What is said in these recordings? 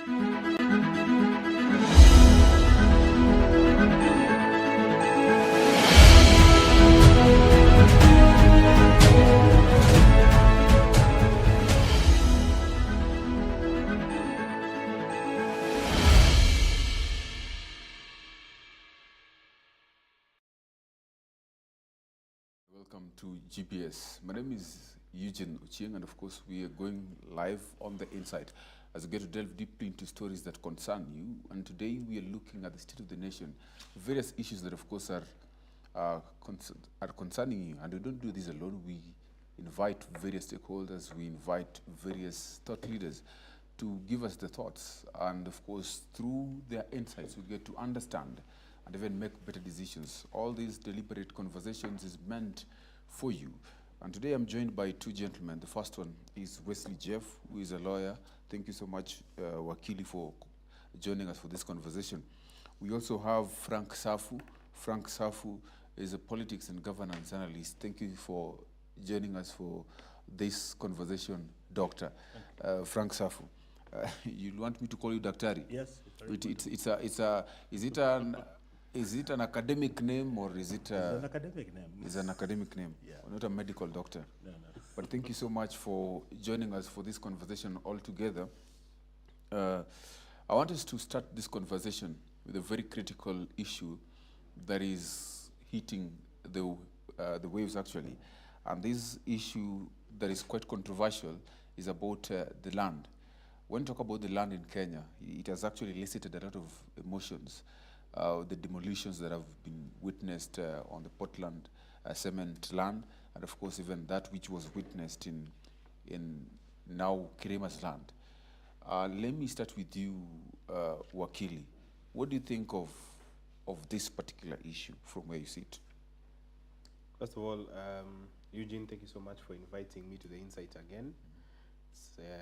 Welcome to GPS. My name is Eugene Ochieng, and of course we are going live on The Insight as we get to delve deeply into stories that concern you. And today we are looking at the state of the nation, various issues that of course are concerning you. And we don't do this alone. We invite various stakeholders, we invite various thought leaders to give us the thoughts. And of course, through their insights, we get to understand and even make better decisions. All these deliberate conversations is meant for you. And today I'm joined by two gentlemen. The first one is Wesley Jeff, who is a lawyer. Thank you so much, Wakili, for joining us for this conversation. We also have Frank Safu. Frank Safu is a politics and governance analyst. Thank you for joining us for this conversation, Doctor. Frank Safu. You want me to call you Daktari? Yes. Is it an academic name or is it It's an academic name. It's an academic name, Yeah. not a medical doctor. No. But thank you so much for joining us for this conversation all together. I want us to start this conversation with a very critical issue that is hitting the waves actually. And this issue that is quite controversial is about the land. When we talk about the land in Kenya, it has actually elicited a lot of emotions. The demolitions that have been witnessed on the Portland cement land, and of course even that which was witnessed in now Kirema's land. Let me start with you, Wakili. What do you think of this particular issue from where you sit? First of all, Eugene, thank you so much for inviting me to The Insight again.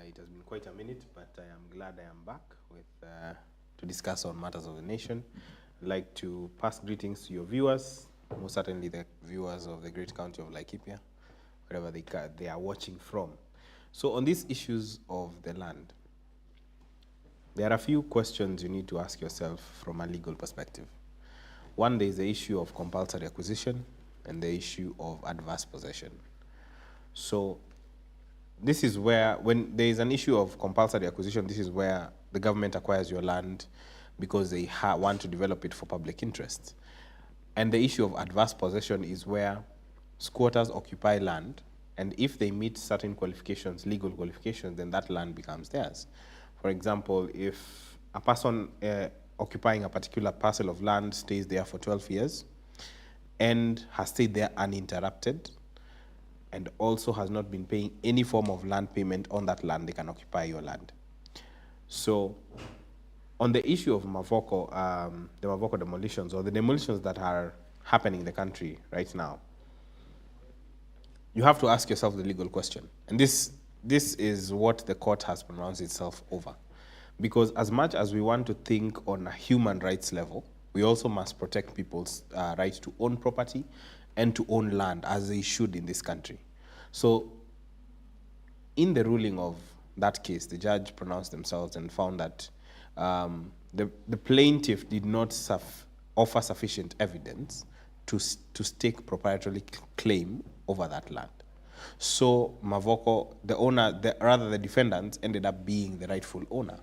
It has been quite a minute, but I am glad I am back with to discuss on matters of the nation. I'd like to pass greetings to your viewers, most certainly the viewers of the great county of Laikipia, wherever they are watching from. So on these issues of the land, there are a few questions you need to ask yourself from a legal perspective. One, there is the issue of compulsory acquisition and the issue of adverse possession. So this is where, when there is an issue of compulsory acquisition, this is where the government acquires your land because they want to develop it for public interest. And the issue of adverse possession is where squatters occupy land, and if they meet certain qualifications, legal qualifications, then that land becomes theirs. For example, if a person occupying a particular parcel of land stays there for 12 years and has stayed there uninterrupted, and also has not been paying any form of land payment on that land, they can occupy your land. So on the issue of Mavoko, the Mavoko demolitions, or the demolitions that are happening in the country right now, you have to ask yourself the legal question. And this is what the court has pronounced itself over. Because as much as we want to think on a human rights level, we also must protect people's right to own property and to own land as they should in this country. So in the ruling of that case, the judge pronounced themselves and found that the plaintiff did not offer sufficient evidence to stake proprietary claim over that land. So Mavoko, the defendants, ended up being the rightful owner.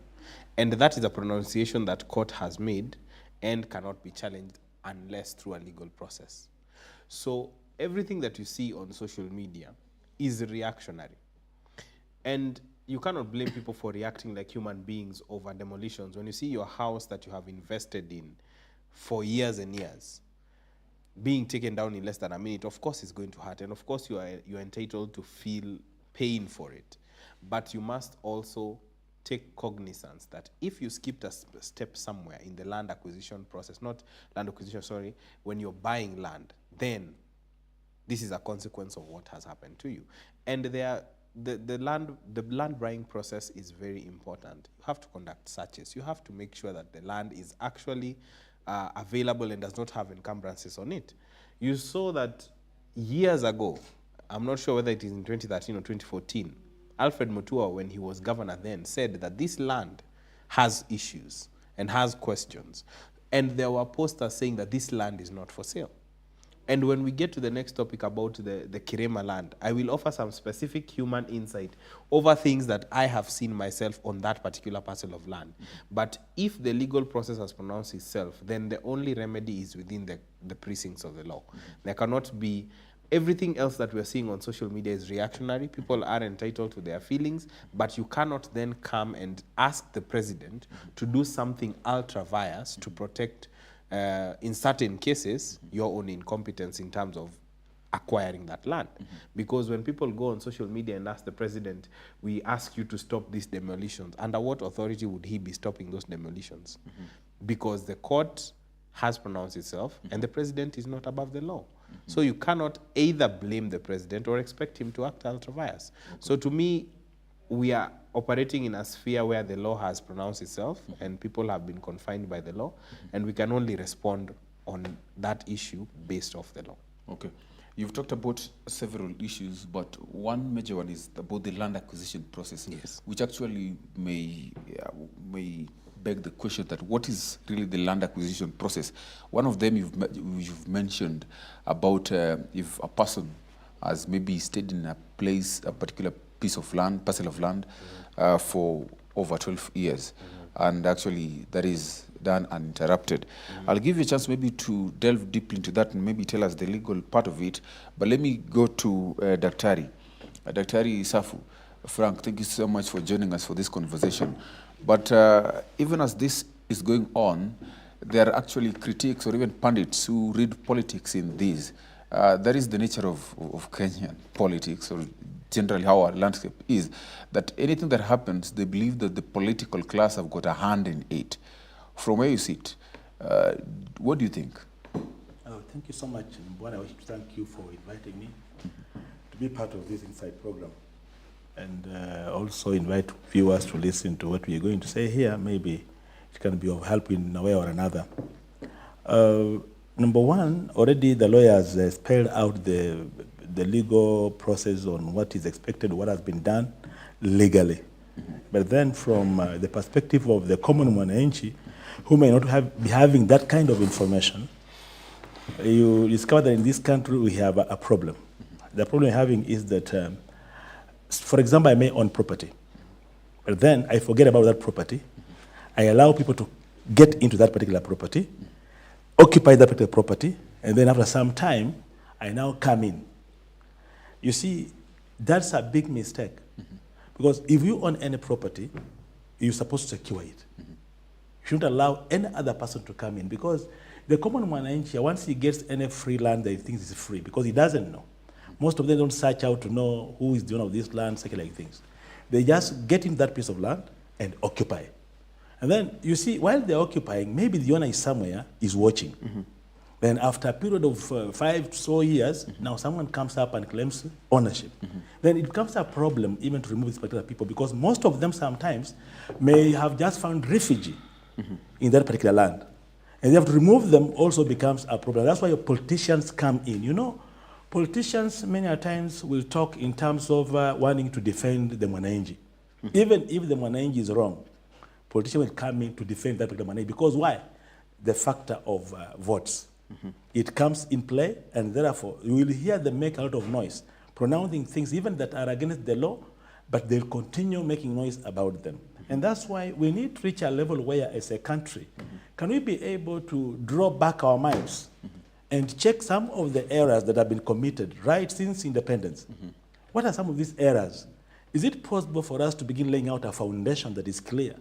And that is a pronunciation that court has made and cannot be challenged unless through a legal process. So everything that you see on social media is reactionary. And you cannot blame people for reacting like human beings over demolitions. When you see your house that you have invested in for years and years being taken down in less than a minute, of course it's going to hurt. And of course you're entitled to feel pain for it. But you must also take cognizance that if you skipped a step somewhere in the land acquisition process, not land acquisition, sorry, when you're buying land, then this is a consequence of what has happened to you. And the land buying process is very important. You have to conduct searches. You have to make sure that the land is actually available and does not have encumbrances on it. You saw that years ago, I'm not sure whether it is in 2013 or 2014, Alfred Mutua, when he was governor then, said that this land has issues and has questions. And there were posters saying that this land is not for sale. And when we get to the next topic about the Kirema land, I will offer some specific human insight over things that I have seen myself on that particular parcel of land. But if the legal process has pronounced itself, then the only remedy is within the precincts of the law. There cannot be, everything else that we're seeing on social media is reactionary. People are entitled to their feelings, but you cannot then come and ask the president to do something ultra-vires to protect in certain cases, your own incompetence in terms of acquiring that land. Because when people go on social media and ask the president, we ask you to stop these demolitions, under what authority would he be stopping those demolitions? Because the court has pronounced itself and the president is not above the law. So you cannot either blame the president or expect him to act ultra-vires. So to me, we are operating in a sphere where the law has pronounced itself and people have been confined by the law, and we can only respond on that issue based off the law. Okay. You've talked about several issues, but one major one is about the land acquisition process, Yes. which actually may beg the question that what is really the land acquisition process? One of them you've mentioned about if a person has maybe stayed in a place, a particular piece of land, parcel of land, for over 12 years, and actually that is done uninterrupted. I'll give you a chance maybe to delve deeply into that and maybe tell us the legal part of it, but let me go to Daktari. Daktari Safu. Frank, thank you so much for joining us for this conversation. But even as this is going on, there are actually critics or even pundits who read politics in this. That is the nature of Kenyan politics, or generally how our landscape is, that anything that happens, they believe that the political class have got a hand in it. From where you sit, what do you think? Oh, thank you so much, Mbwana. I wish to thank you for inviting me to be part of this Inside program, and also invite viewers to listen to what we are going to say here. Maybe it can be of help in a way or another. Number one, already the lawyers spelled out the legal process on what is expected, what has been done legally. But then from the perspective of the common mwananchi, who may not be having that kind of information, you discover that in this country we have a problem. The problem we're having is that, for example, I may own property, but then I forget about that property. I allow people to get into that particular property, occupy that particular property, and then after some time, I now come in. You see, that's a big mistake. Because if you own any property, you're supposed to secure it. You shouldn't allow any other person to come in, because the common mwananchi, once he gets any free land, they think it's free, because he doesn't know. Most of them don't search out to know who is the owner of this land, such like things. They just get in that piece of land and occupy. And then, you see, while they're occupying, maybe the owner is somewhere, is watching. Then after a period of 5 or so years, now someone comes up and claims ownership. Then it becomes a problem even to remove these particular people, because most of them sometimes may have just found refuge in that particular land. And they have to remove them also becomes a problem. That's why politicians come in. You know, politicians many a times will talk in terms of wanting to defend the mwananchi. Even if the mwananchi is wrong, politicians will come in to defend that particular mwananchi. Because why? The factor of votes. It comes in play, and therefore you will hear them make a lot of noise, pronouncing things even that are against the law, but they'll continue making noise about them. And that's why we need to reach a level where, as a country, can we be able to draw back our minds and check some of the errors that have been committed right since independence? What are some of these errors? Is it possible for us to begin laying out a foundation that is clear?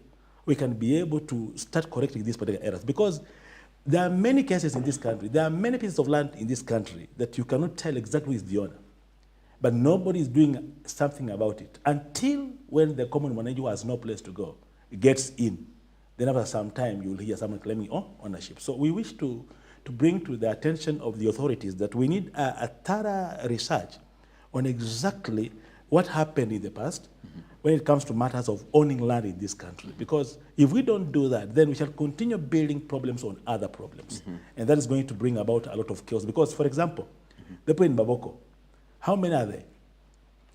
We can be able to start correcting these particular errors, because there are many cases in this country, there are many pieces of land in this country that you cannot tell exactly who is the owner. But nobody is doing something about it until when the common mwananchi who has no place to go gets in. Then after some time, you will hear someone claiming ownership. So we wish to bring to the attention of the authorities that we need a thorough research on exactly what happened in the past when it comes to matters of owning land in this country. Because if we don't do that, then we shall continue building problems on other problems. And that is going to bring about a lot of chaos. Because, for example, the people in Baboko, how many are they?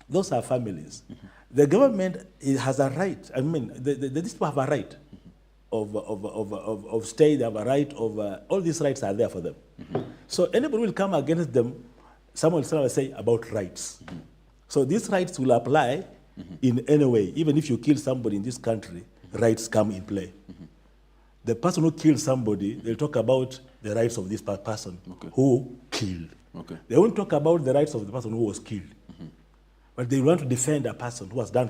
Those are families. The government has a right, I mean, these people have a right of stay, they have a right of, all these rights are there for them. So anybody will come against them, someone will say about rights. So these rights will apply in any way. Even if you kill somebody in this country, rights come in play. The person who killed somebody, they'll talk about the rights of this person who killed. They won't talk about the rights of the person who was killed. But they want to defend a person who has done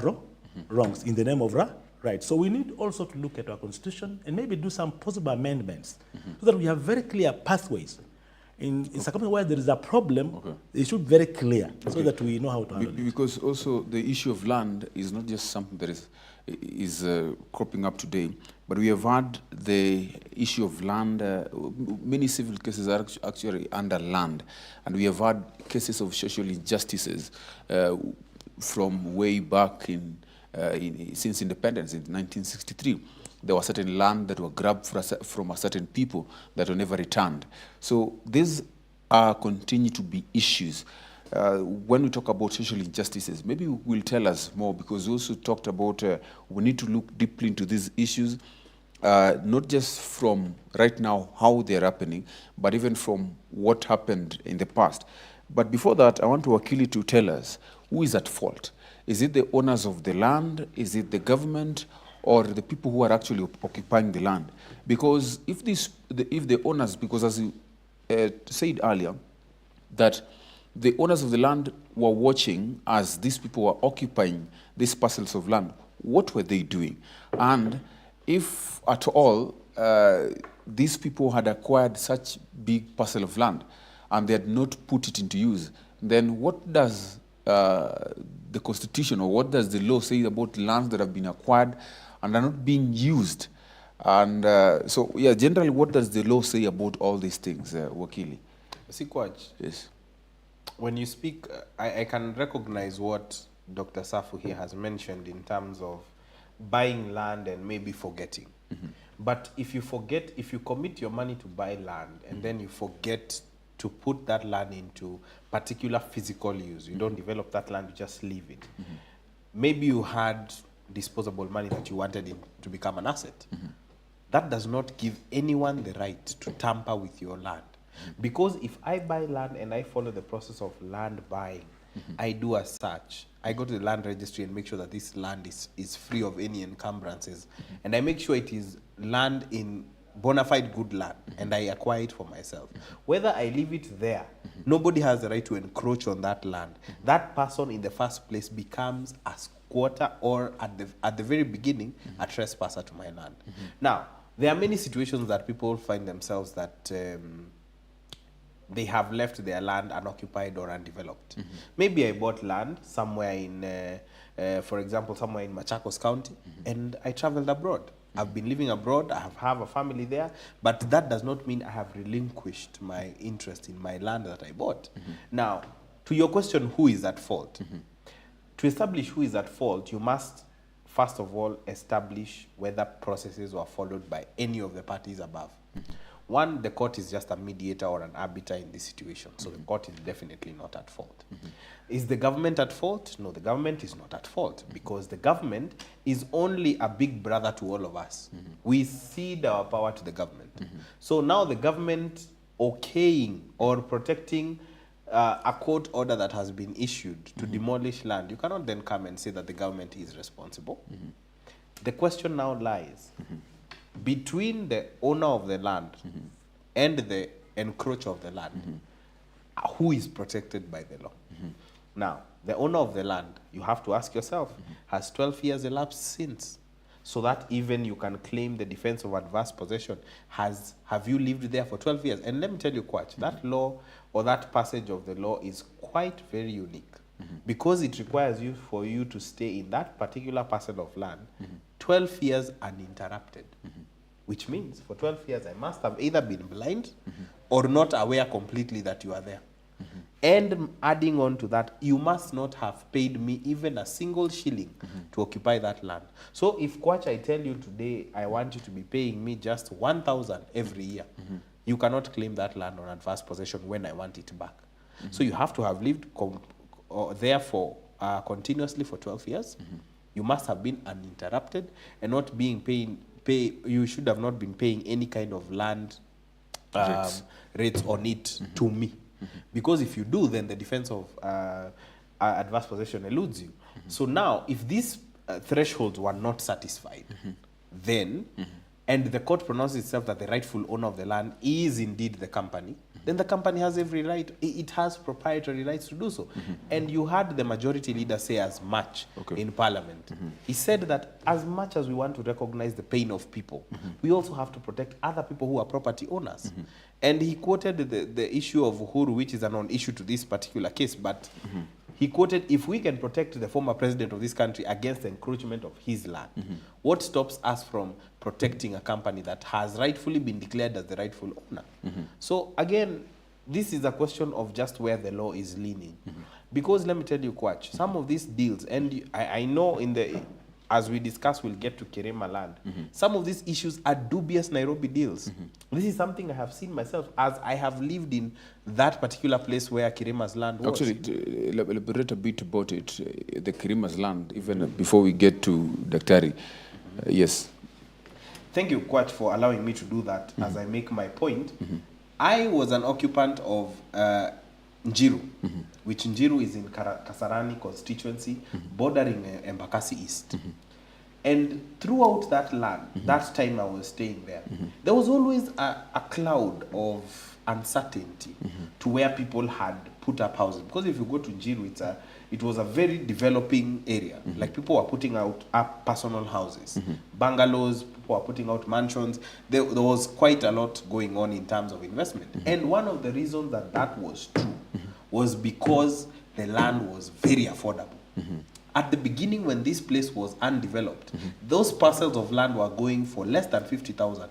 wrongs in the name of right. So we need also to look at our constitution and maybe do some possible amendments so that we have very clear pathways. In circumstances where there is a problem, it should be very clear so that we know how to handle it. Because also the issue of land is not just something that is cropping up today, but we have had the issue of land. Many civil cases are actually under land, and we have had cases of social injustices from way back since independence in 1963. There was certain land that were grabbed from a certain people that were never returned. So these continue to be issues. When we talk about social injustices, maybe you will tell us more, because we also talked about we need to look deeply into these issues, not just from right now how they're happening, but even from what happened in the past. But before that, I want Wakili to tell us who is at fault. Is it the owners of the land? Is it the government? Or the people who are actually occupying the land? Because if the owners, because as you said earlier, that the owners of the land were watching as these people were occupying these parcels of land, what were they doing? And if at all these people had acquired such big parcel of land and they had not put it into use, then what does the Constitution or what does the law say about lands that have been acquired and are not being used? And so, yeah, generally, what does the law say about all these things, Wakili? Sikwach, yes. When you speak, I can recognize what Dr. Safu here has mentioned in terms of buying land and maybe forgetting. But if you commit your money to buy land and then you forget to put that land into particular physical use, you don't develop that land, you just leave it. Maybe you had disposable money that you wanted it to become an asset. That does not give anyone the right to tamper with your land. Because if I buy land and I follow the process of land buying, I do as such. I go to the land registry and make sure that this land is free of any encumbrances. And I make sure it is land in bona fide good land, and I acquire it for myself. Whether I leave it there, nobody has the right to encroach on that land. That person in the first place becomes a squatter, or at the very beginning, a trespasser to my land. Now, there are many situations that people find themselves that they have left their land unoccupied or undeveloped. Maybe I bought land somewhere in, for example, somewhere in Machakos County, and I traveled abroad. I've been living abroad, I have a family there, but that does not mean I have relinquished my interest in my land that I bought. Now, to your question, who is at fault? To establish who is at fault, you must, first of all, establish whether processes were followed by any of the parties above. One, the court is just a mediator or an arbiter in this situation, so the court is definitely not at fault. Is the government at fault? No, the government is not at fault, because the government is only a big brother to all of us. We cede our power to the government. So now the government okaying or protecting a court order that has been issued to demolish land, you cannot then come and say that the government is responsible. The question now lies between the owner of the land and the encroacher of the land. Who is protected by the law? Now, the owner of the land, you have to ask yourself, has 12 years elapsed since? So that even you can claim the defense of adverse possession. Have you lived there for 12 years? And let me tell you, Kwach, that law or that passage of the law is quite very unique, because it requires for you to stay in that particular parcel of land 12 years uninterrupted. Which means for 12 years I must have either been blind or not aware completely that you are there. And adding on to that, you must not have paid me even a single shilling to occupy that land. So if, Kwach, I tell you today, I want you to be paying me just 1,000 every year, you cannot claim that land on adverse possession when I want it back. So you have to have lived there for continuously for 12 years. You must have been uninterrupted and not being paid not been paying any kind of land rates on it to me. Because if you do, then the defense of adverse possession eludes you. So now, if these thresholds were not satisfied, then, and the court pronounces itself that the rightful owner of the land is indeed the company, then the company has every right, it has proprietary rights to do so. And you heard the majority leader say as much in parliament. He said that as much as we want to recognize the pain of people, we also have to protect other people who are property owners. And he quoted the issue of Uhuru, which is a non-issue to this particular case, but he quoted, if we can protect the former president of this country against the encroachment of his land, what stops us from protecting a company that has rightfully been declared as the rightful owner? So again, this is a question of just where the law is leaning. Because let me tell you, Kwach, some of these deals, and I know as we discuss, we'll get to Kirema land. Some of these issues are dubious Nairobi deals. This is something I have seen myself, as I have lived in that particular place where Kirema's land was. Actually, elaborate a bit about it, the Kirema's land, even before we get to Daktari. Yes. Thank you, Kwach, for allowing me to do that as I make my point. I was an occupant of Njiru, which Njiru is in Kasarani constituency, bordering Embakasi East. And throughout that land, that time I was staying there, there was always a cloud of uncertainty to where people had put up housing. Because if you go to Njiru, it was a very developing area. Like people were putting up personal houses, bungalows, people were putting out mansions. There was quite a lot going on in terms of investment. And one of the reasons that was true was because the land was very affordable. At the beginning, when this place was undeveloped, those parcels of land were going for less than 50,000,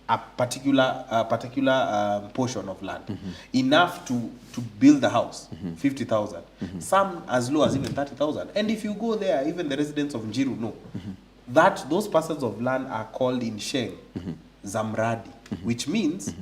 a particular portion of land, enough to build the house, 50,000. Some as low as even 30,000. And if you go there, even the residents of Njiru know that those parcels of land are called in Sheng Zamradi, which means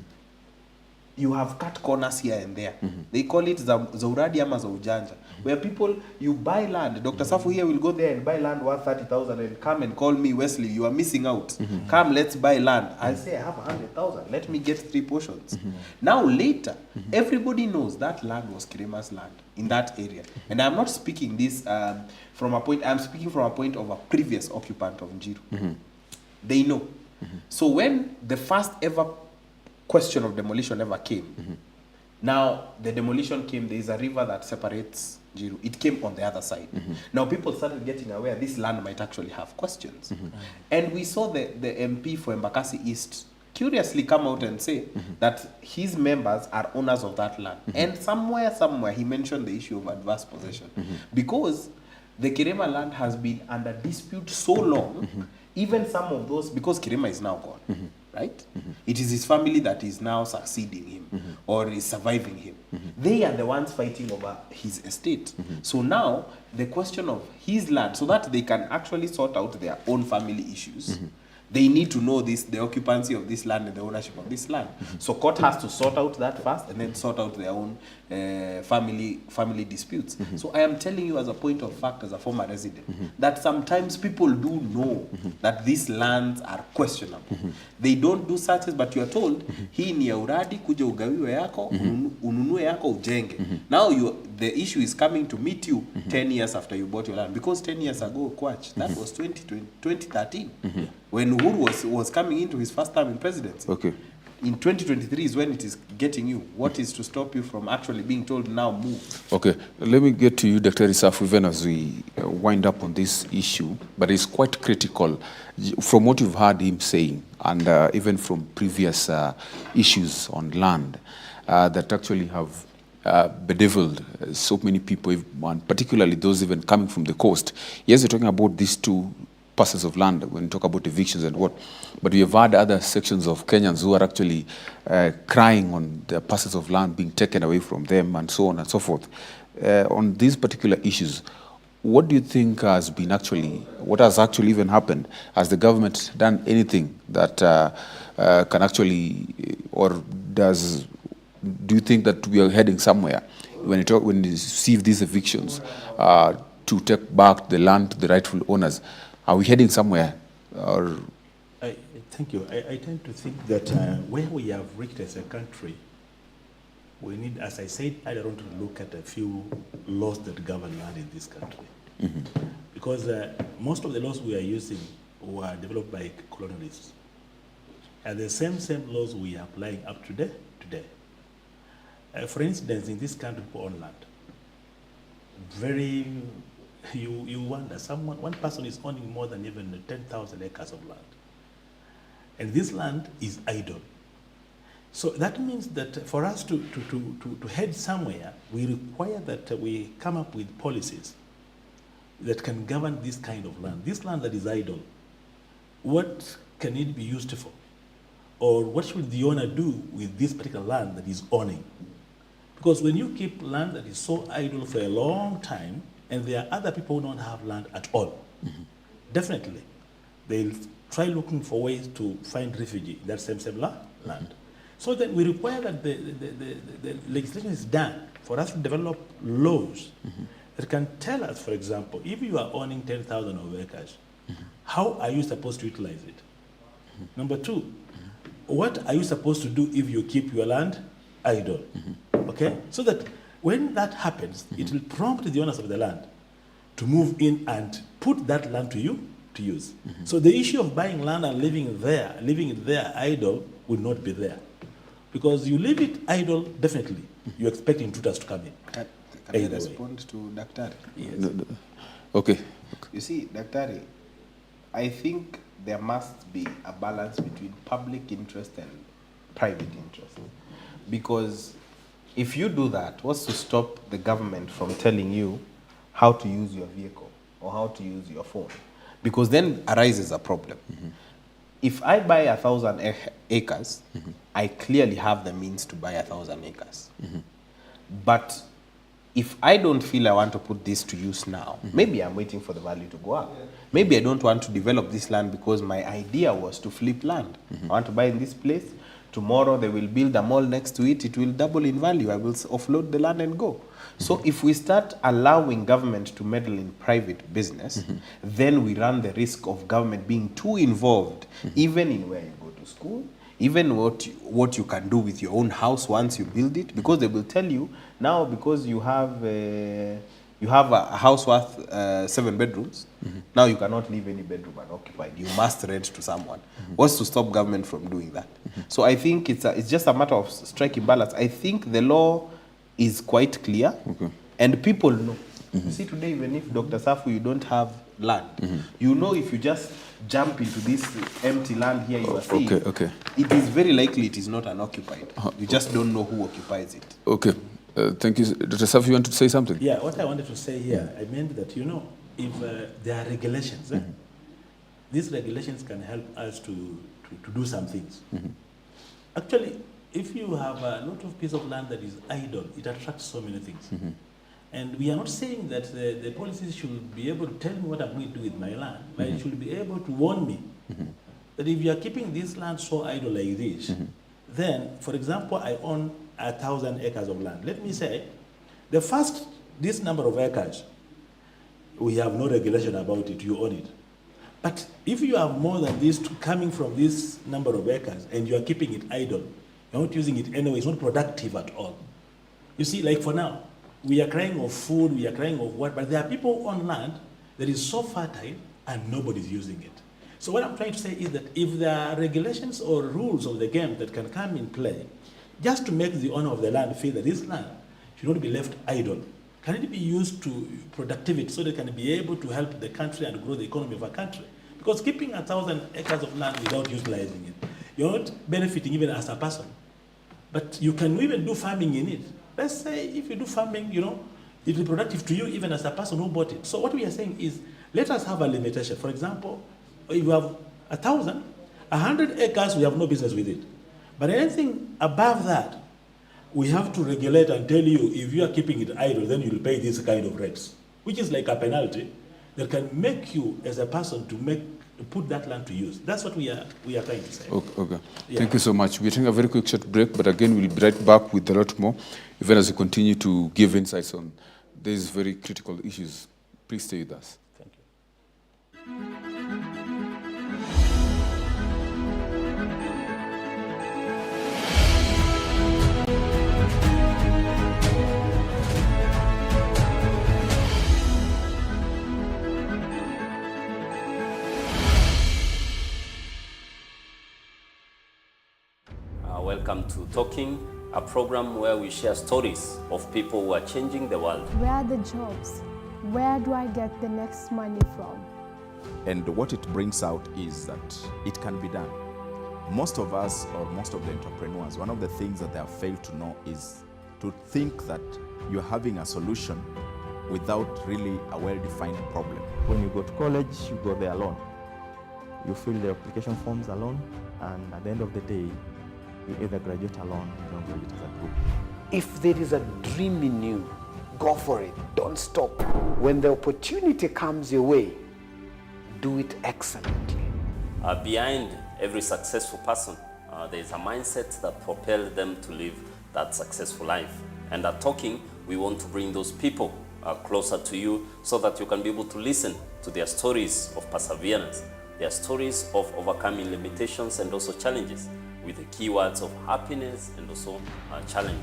you have cut corners here and there. They call it Zauradi ama Zaujanja, where people, you buy land. Dr. Safu here will go there and buy land worth 30,000 and come and call me, Wesley, you are missing out. Come, let's buy land. I say, I have 100,000. Let me get 3 portions. Now, later, everybody knows that land was Kirema's land in that area. And I'm not speaking this from a point, I'm speaking from a point of a previous occupant of Njiru. They know. So when the first ever question of demolition ever came. Now, the demolition came, there is a river that separates Njiru. It came on the other side. Now, people started getting aware this land might actually have questions. And we saw the MP for Embakasi East curiously come out and say that his members are owners of that land. And somewhere, he mentioned the issue of adverse possession. Because the Kirema land has been under dispute so long, even some of those, because Kirema is now gone. Right? It is his family that is now succeeding him or is surviving him. They are the ones fighting over his estate. So now, the question of his land, so that they can actually sort out their own family issues, they need to know the occupancy of this land and the ownership of this land. So court has to sort out that first and then sort out their own family disputes. So I am telling you as a point of fact, as a former resident, that sometimes people do know that these lands are questionable. They don't do searches, but you are told, hii ni ya uradi, kuja ugawiwe yako, ununue yako ujenge. Now the issue is coming to meet you 10 years after you bought your land. Because 10 years ago, Kwach, that was 2013, when Uhuru was coming into his first term in presidency. Okay. In 2023 is when it is getting you. What is to stop you from actually being told now move? Okay, let me get to you, Dr. Isafu, even as we wind up on this issue, but it's quite critical from what you've heard him saying, and even from previous issues on land that actually have bedeviled so many people, and particularly those even coming from the coast. Yes, we're talking about these 2 parcels of land when we talk about evictions and what, but we have had other sections of Kenyans who are actually crying on the parcels of land being taken away from them and so on and so forth. On these particular issues, what do you think has been what has actually even happened? Has the government done anything that can actually, or do you think that we are heading somewhere when you receive these evictions to take back the land to the rightful owners? Are we heading somewhere? Or Thank you. I tend to think that where we have reached as a country, we need, as I said earlier on, to look at a few laws that govern land in this country. Because most of the laws we are using were developed by colonialists. And the same laws we are applying up today. For instance, in this country, people own land. You wonder, one person is owning more than even 10,000 acres of land. And this land is idle. So that means that for us to head somewhere, we require that we come up with policies that can govern this kind of land. This land that is idle, what can it be used for? Or what should the owner do with this particular land that he's owning? Because when you keep land that is so idle for a long time, and there are other people who don't have land at all, definitely they'll try looking for ways to find refuge in that same land. So then we require that the legislation is done for us to develop laws that can tell us, for example, if you are owning 10,000 of acres, how are you supposed to utilize it? Number two, what are you supposed to do if you keep your land idle? Okay? So that when that happens, it will prompt the owners of the land to move in and put that land to use. So the issue of buying land and leaving it there idle will not be there. Because you leave it idle, definitely, you expect intruders to come in. Can I respond to Daktari? Yes. No. Okay. You see, Daktari, I think there must be a balance between public interest and private interest. Because if you do that, what's to stop the government from telling you how to use your vehicle or how to use your phone? Because then arises a problem. If I buy 1,000 acres, I clearly have the means to buy 1,000 acres. But if I don't feel I want to put this to use now, maybe I'm waiting for the value to go up. Maybe I don't want to develop this land because my idea was to flip land. I want to buy in this place. Tomorrow they will build a mall next to it. It will double in value. I will offload the land and go. So if we start allowing government to meddle in private business, then we run the risk of government being too involved, even in where you go to school, even what you can do with your own house once you build it, because they will tell you now, because you have a house worth 7 bedrooms, now you cannot leave any bedroom unoccupied. You must rent to someone. What's to stop government from doing that? So I think it's just a matter of striking balance. I think the law is quite clear, and people know. You see, today, even if Dr. Safu, you don't have land, you know, if you just jump into this empty land here you are seeing, it is very likely it is not unoccupied. You just don't know who occupies it. Okay. Thank you. Dr. Safu, you want to say something? Yeah, what I wanted to say here, I meant that, you know, if there are regulations, these regulations can help us to do some things. Actually, if you have a lot of piece of land that is idle, it attracts so many things. And we are not saying that the policies should be able to tell me what I'm going to do with my land, but it should be able to warn me that if you are keeping this land so idle like this, then, for example, I own 1,000 acres of land. Let me say, this number of acres, we have no regulation about it, you own it. But if you have more than this coming from this number of acres and you are keeping it idle, you're not using it anyway, it's not productive at all. You see, like for now, we are crying of food, we are crying of what, but there are people on land that is so fertile and nobody's using it. So what I'm trying to say is that if there are regulations or rules of the game that can come in play, just to make the owner of the land feel that this land should not be left idle, can it be used to productivity so they can be able to help the country and grow the economy of a country? Because keeping 1,000 acres of land without utilizing it, you're not benefiting even as a person. But you can even do farming in it. Let's say if you do farming, you know, it will be productive to you even as a person who bought it. So what we are saying is, let us have a limitation. For example, if you have 1,000, 100 acres, we have no business with it. But anything above that, we have to regulate and tell you, if you are keeping it idle, then you'll pay this kind of rates, which is like a penalty that can make you as a person to put that land to use. That's what we are trying to say. Okay. Yeah. Thank you so much. We're taking a very quick short break, but again, we'll be right back with a lot more, even as we continue to give insights on these very critical issues. Please stay with us. Thank you. Welcome to Talking, a program where we share stories of people who are changing the world. Where are the jobs? Where do I get the next money from? And what it brings out is that it can be done. Most of us, or most of the entrepreneurs, one of the things that they have failed to know is to think that you're having a solution without really a well-defined problem. When you go to college, you go there alone. You fill the application forms alone, and at the end of the day, you either graduate alone or you don't graduate as a group. If there is a dream in you, go for it. Don't stop. When the opportunity comes your way, do it excellently. Behind every successful person, there is a mindset that propels them to live that successful life. And at Talking, we want to bring those people closer to you so that you can be able to listen to their stories of perseverance, their stories of overcoming limitations and also challenges, with the keywords of happiness and also challenge.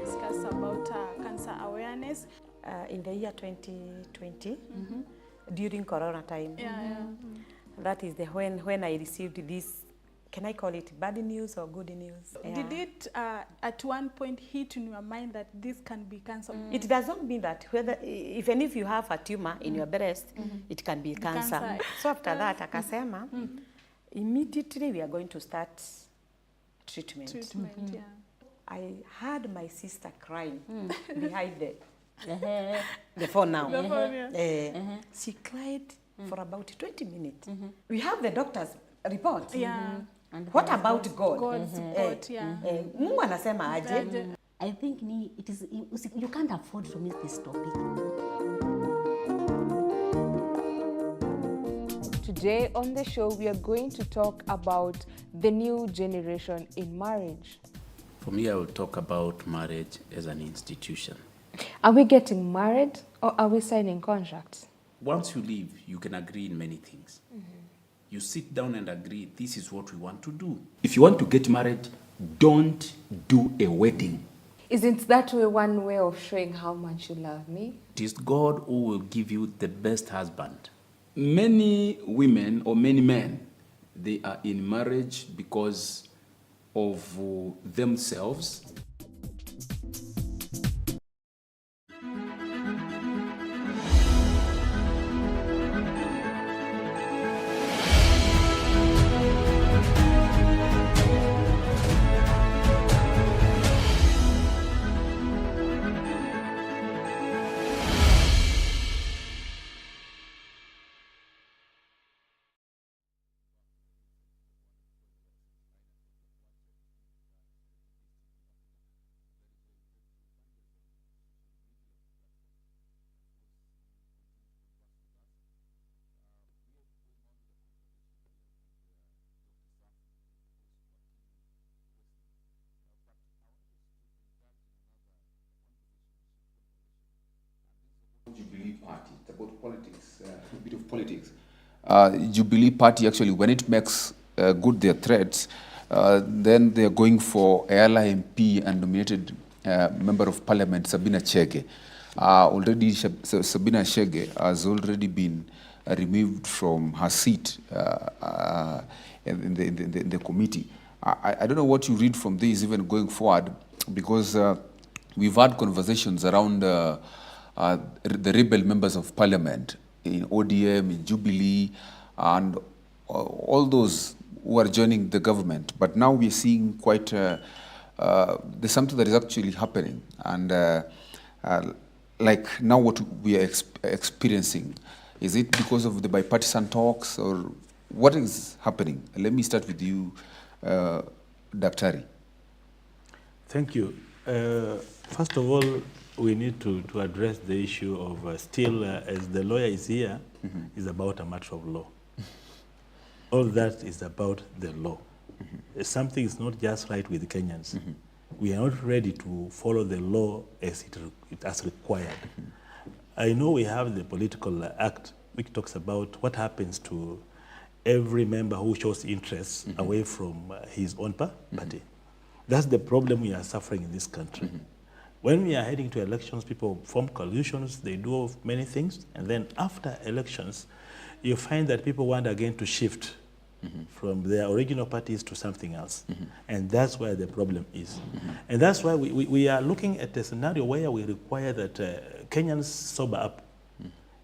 Discuss about cancer awareness. In the year 2020, during Corona time, that is when I received this. Can I call it bad news or good news? Did it at one point hit in your mind that this can be cancer? It does not mean that whether, even if you have a tumor in your breast, it can be cancer. Cancer. So after that, akasema, immediately we are going to start treatment. Treatment, yeah. I heard my sister crying behind the phone now. The phone, yeah. She cried for about 20 minutes. We have the doctor's report. Yeah. And What about God? God's support, yeah. Mungu anasema aje? I think you can't afford to miss this topic. Today on the show, we are going to talk about the new generation in marriage. For me, I will talk about marriage as an institution. Are we getting married or are we signing contracts? Once you leave, you can agree in many things. You sit down and agree, this is what we want to do. If you want to get married, don't do a wedding. Isn't that one way of showing how much you love me? It is God who will give you the best husband. Many women or many men, they are in marriage because of themselves. Jubilee Party. It's about politics, a bit of politics. Jubilee Party, actually, when it makes good their threats, then they're going for Ayala MP and nominated Member of Parliament, Sabina Chege. Already, Sabina Chege has already been removed from her seat in the committee. I don't know what you read from this even going forward, because we've had conversations around the rebel members of parliament in ODM, in Jubilee, and all those who are joining the government. But now we're seeing quite, there's something that is actually happening. And like now what we are experiencing, is it because of the bipartisan talks, or what is happening? Let me start with you, Daktari. Thank you. First of all, we need to address the issue of still, as the lawyer is here, is about a matter of law. All that is about the law. Something is not just right with Kenyans. We are not ready to follow the law as it as required. I know we have the political act which talks about what happens to every member who shows interest away from his own party. That's the problem we are suffering in this country. When we are heading to elections, people form coalitions, they do many things, and then after elections, you find that people want again to shift from their original parties to something else. And that's where the problem is. And that's why we are looking at a scenario where we require that Kenyans sober up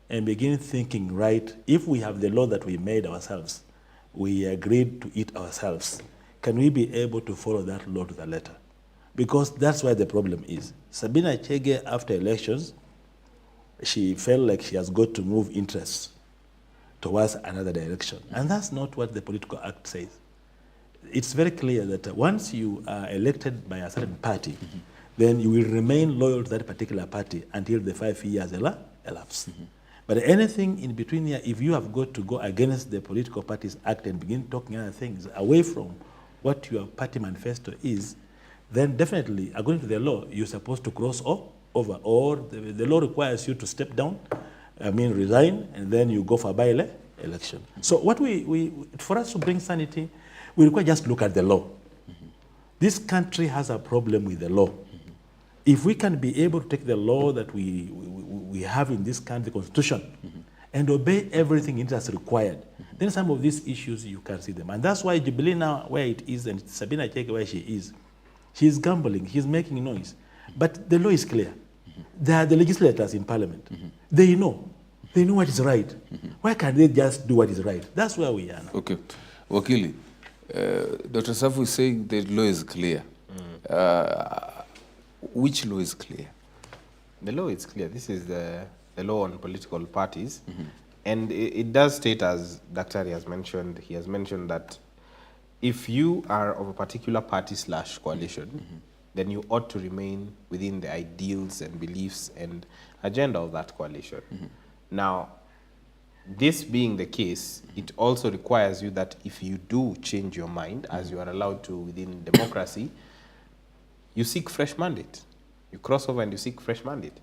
and begin thinking, right, if we have the law that we made ourselves, we agreed to it ourselves, can we be able to follow that law to the letter? Because that's where the problem is. Sabina Chege, after elections, she felt like she has got to move interests towards another direction. And that's not what the Political Act says. It's very clear that once you are elected by a certain party, then you will remain loyal to that particular party until the 5 years elapse. But anything in between here, if you have got to go against the Political Parties Act and begin talking other things away from what your party manifesto is, then definitely, according to the law, you're supposed to cross over, or the law requires you to step down, resign, and then you go for a by-election. So what for us to bring sanity, we require just look at the law. This country has a problem with the law. If we can be able to take the law that we have in this country, the Constitution, and obey everything it has required, then some of these issues, you can see them. And that's why Jubilee now, where it is, and Sabina Chege, where she is, she's gambling, he's making noise. But the law is clear. They are the legislators in Parliament. They know what is right. Why can't they just do what is right? That's where we are now. Okay. Wakili, Dr. Safu is saying the law is clear. Which law is clear? The law is clear. This is the law on political parties. And it does state, as Dr. has mentioned, he has mentioned that if you are of a particular party / coalition, then you ought to remain within the ideals and beliefs and agenda of that coalition. Now, this being the case, it also requires you that if you do change your mind, as you are allowed to within democracy, you seek fresh mandate. You cross over and you seek fresh mandate.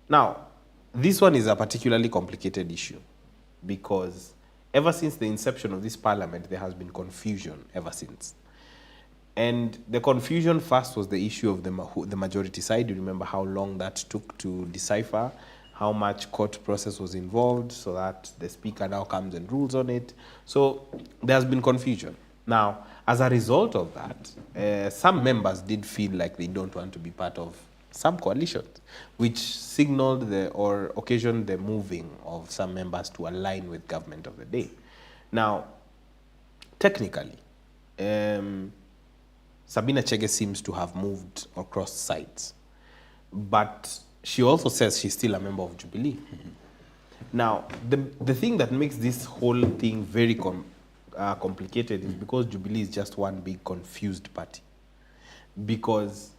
Now, this one is a particularly complicated issue because ever since the inception of this parliament, there has been confusion ever since. And the confusion first was the issue of the majority side. You remember how long that took to decipher, how much court process was involved so that the speaker now comes and rules on it. So there has been confusion. Now, as a result of that, some members did feel like they don't want to be part of some coalitions, which signaled or occasioned the moving of some members to align with government of the day. Now, technically, Sabina Chege seems to have moved across sides, but she also says she's still a member of Jubilee. Now, the thing that makes this whole thing very complicated is because Jubilee is just one big confused party. Because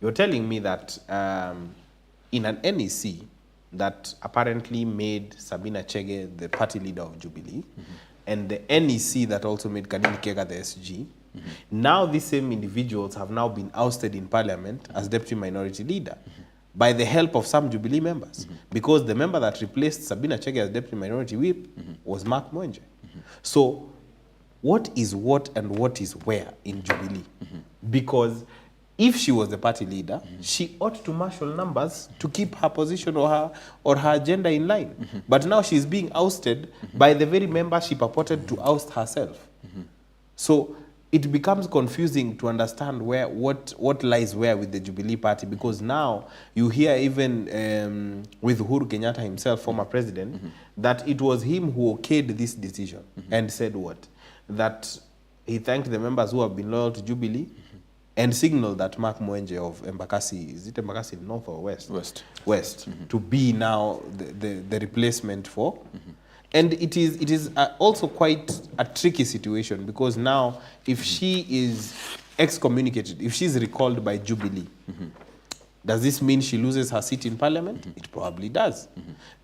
you're telling me that in an NEC that apparently made Sabina Chege the party leader of Jubilee, and the NEC that also made Kanini Kega the SG, now these same individuals have now been ousted in Parliament as deputy minority leader by the help of some Jubilee members, because the member that replaced Sabina Chege as deputy minority whip was Mark Mwenje. So what is what and what is where in Jubilee? Because if she was the party leader, she ought to marshal numbers to keep her position or her agenda in line. But now she's being ousted by the very member she purported to oust herself. So it becomes confusing to understand what lies where with the Jubilee Party, because now you hear even with Uhuru Kenyatta himself, former president, that it was him who okayed this decision and said what? That he thanked the members who have been loyal to Jubilee and signaled that Mark Mwenje of Embakasi, is it Embakasi North or West? West, to be now the replacement for. And it is also quite a tricky situation, because now if she is excommunicated, if she's recalled by Jubilee, does this mean she loses her seat in Parliament? It probably does.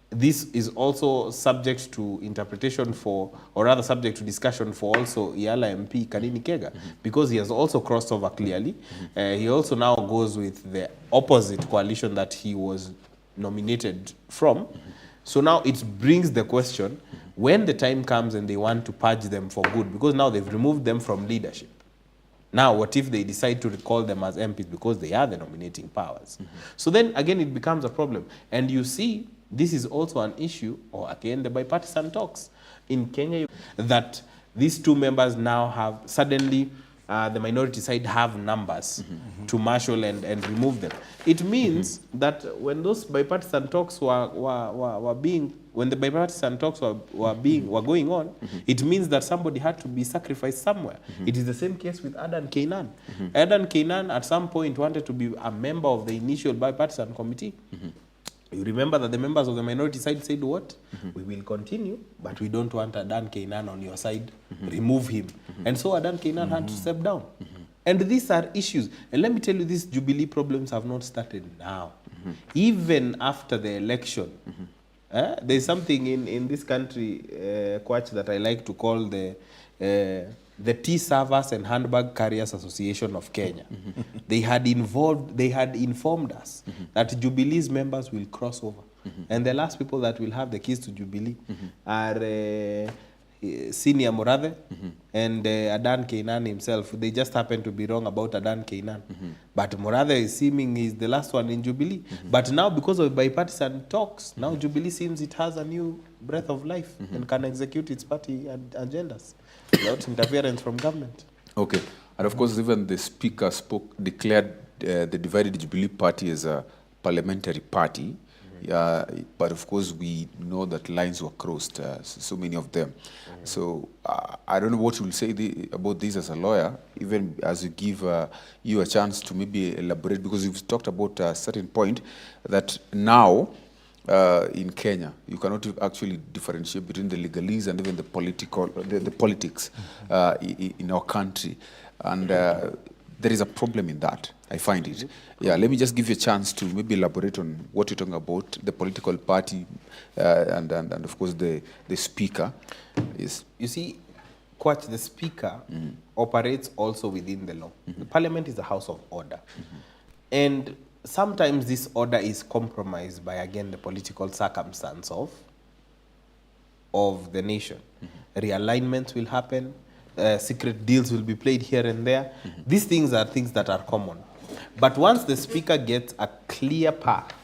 This is also subject to interpretation or rather subject to discussion for also Yala MP Kanini Kega, because he has also crossed over clearly. He also now goes with the opposite coalition that he was nominated from. So now it brings the question, When the time comes and they want to purge them for good, because now they've removed them from leadership. Now, what if they decide to recall them as MPs because they are the nominating powers? So then again, it becomes a problem. And you see, this is also an issue, or again, the bipartisan talks in Kenya, that these two members now have suddenly, the minority side have numbers to marshal and remove them. It means that when those bipartisan talks were being, when the bipartisan talks were going on, it means that somebody had to be sacrificed somewhere. It is the same case with Adan Keynan. Adan Keynan at some point wanted to be a member of the initial bipartisan committee. You remember that the members of the minority side said what? We will continue, but we don't want Adan Keynan on your side. Remove him. And so Adan Keynan had to step down. And these are issues. And let me tell you, these Jubilee problems have not started now. Even after the election, there's something in this country, Kwach, that I like to call the Tea Servers and Handbag Carriers Association of Kenya. They had informed us that Jubilee's members will cross over. And the last people that will have the keys to Jubilee are Senior Murathe and Adan Keynan himself. They just happen to be wrong about Adan Keynan. But Murathe is seeming is the last one in Jubilee. But now, because of bipartisan talks, now Jubilee seems it has a new breath of life and can execute its party agendas without interference from government. Okay. And of course, even the speaker declared the divided Jubilee party as a parliamentary party. But of course, we know that lines were crossed, so many of them. So I don't know what you will say about this as a lawyer, even as you give you a chance to maybe elaborate, because you've talked about a certain point that now in Kenya, you cannot actually differentiate between the legalese and even the politics in our country. And there is a problem in that, I find it. Yeah, let me just give you a chance to maybe elaborate on what you're talking about, the political party and of course the speaker. Yes. You see, Kwach, the speaker operates also within the law. The parliament is a house of order. And sometimes this order is compromised by, again, the political circumstance of the nation. Realignments will happen. Secret deals will be played here and there. These things are things that are common. But once the speaker gets a clear path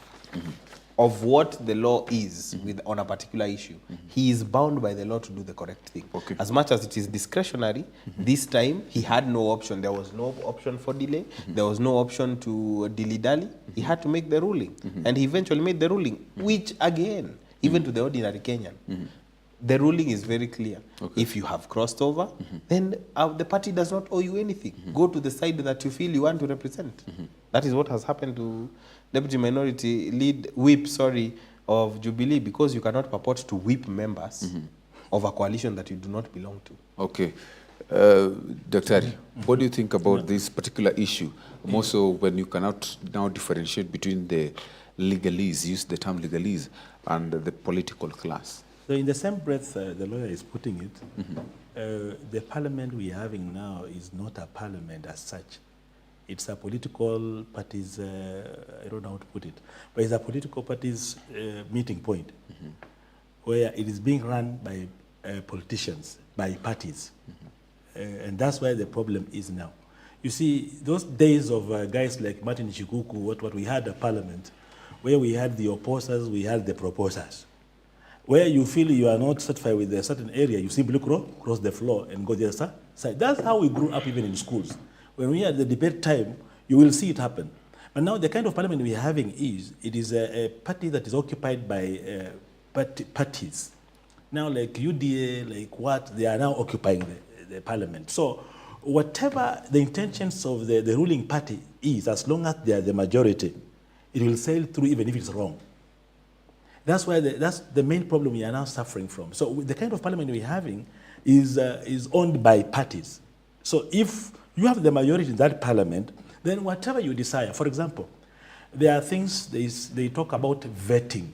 of what the law is on a particular issue, he is bound by the law to do the correct thing. Okay. As much as it is discretionary, this time he had no option. There was no option for delay. There was no option to dilly-dally. He had to make the ruling. And he eventually made the ruling, which again, even to the ordinary Kenyan, the ruling is very clear. Okay. If you have crossed over, then the party does not owe you anything. Go to the side that you feel you want to represent. That is what has happened to Deputy Minority Whip of Jubilee, because you cannot purport to whip members of a coalition that you do not belong to. Okay. Dr. Ari, what do you think about this particular issue? More so when you cannot now differentiate between the legalese, use the term legalese, and the political class? So in the same breath the lawyer is putting it, the parliament we are having now is not a parliament as such. It's a political parties, I don't know how to put it, but it's a political parties meeting point where it is being run by politicians, by parties. And that's where the problem is now. You see, those days of guys like Martin Shikuku, what we had a parliament, where we had the opposers, we had the proposers. Where you feel you are not satisfied with a certain area, you simply cross the floor and go the other side. That's how we grew up even in schools. When we are at the debate time, you will see it happen. But now the kind of parliament we are having it is a party that is occupied by parties. Now like UDA, like what, they are now occupying the parliament. So whatever the intentions of the ruling party is, as long as they are the majority, it will sail through even if it's wrong. That's why that's the main problem we are now suffering from. So the kind of parliament we're having is owned by parties. So if you have the majority in that parliament, then whatever you desire, for example, there are things they talk about vetting.